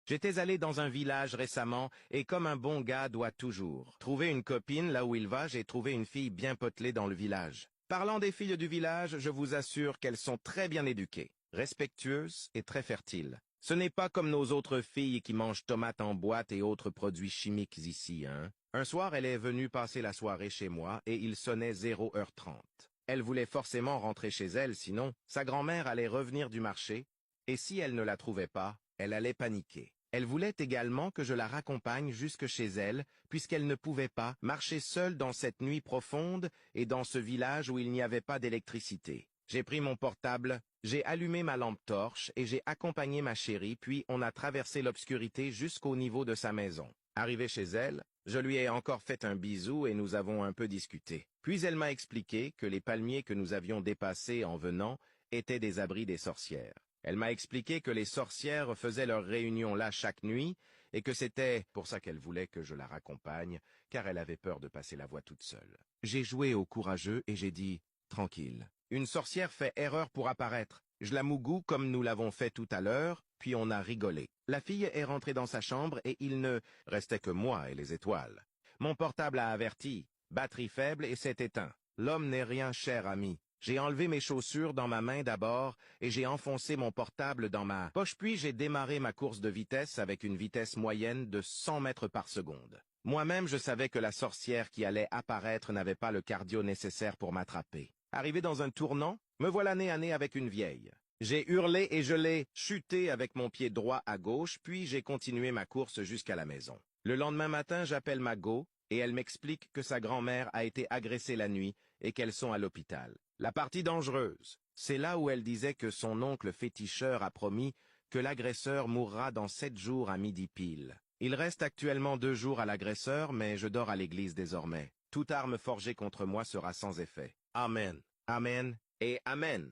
J'étais allé dans un village récemment et comme un bon gars doit toujours trouver une copine là où il va, j'ai trouvé une fille bien potelée dans le village. Parlant des filles du village, je vous assure qu'elles sont très bien éduquées, respectueuses et très fertiles. Ce n'est pas comme nos autres filles qui mangent tomates en boîte et autres produits chimiques ici, hein. Un soir, elle est venue passer la soirée chez moi et il sonnait 0h30. Elle voulait forcément rentrer chez elle, sinon sa grand-mère allait revenir du marché, et si elle ne la trouvait pas, elle allait paniquer. Elle voulait également que je la raccompagne jusque chez elle, puisqu'elle ne pouvait pas marcher seule dans cette nuit profonde et dans ce village où il n'y avait pas d'électricité. J'ai pris mon portable, j'ai allumé ma lampe torche et j'ai accompagné ma chérie, puis on a traversé l'obscurité jusqu'au niveau de sa maison. Arrivé chez elle, je lui ai encore fait un bisou et nous avons un peu discuté. Puis elle m'a expliqué que les palmiers que nous avions dépassés en venant étaient des abris des sorcières. Elle m'a expliqué que les sorcières faisaient leur réunion là chaque nuit et que c'était pour ça qu'elle voulait que je la raccompagne, car elle avait peur de passer la voie toute seule. J'ai joué au courageux et j'ai dit « Tranquille. Une sorcière fait erreur pour apparaître. Je la mougou comme nous l'avons fait tout à l'heure, puis on a rigolé. La fille est rentrée dans sa chambre et il ne restait que moi et les étoiles. Mon portable a averti. Batterie faible et s'est éteint. L'homme n'est rien, cher ami. J'ai enlevé mes chaussures dans ma main d'abord et j'ai enfoncé mon portable dans ma poche, puis j'ai démarré ma course de vitesse avec une vitesse moyenne de 100 mètres par seconde. Moi-même, je savais que la sorcière qui allait apparaître n'avait pas le cardio nécessaire pour m'attraper. Arrivé dans un tournant, me voilà nez à nez avec une vieille. J'ai hurlé et je l'ai chuté avec mon pied droit à gauche, puis j'ai continué ma course jusqu'à la maison. Le lendemain matin, j'appelle Mago et elle m'explique que sa grand-mère a été agressée la nuit et qu'elles sont à l'hôpital. La partie dangereuse, c'est là où elle disait que son oncle féticheur a promis que l'agresseur mourra dans 7 jours à midi pile. Il reste actuellement 2 jours à l'agresseur, mais je dors à l'église désormais. Toute arme forgée contre moi sera sans effet. Amen. Amen et Amen.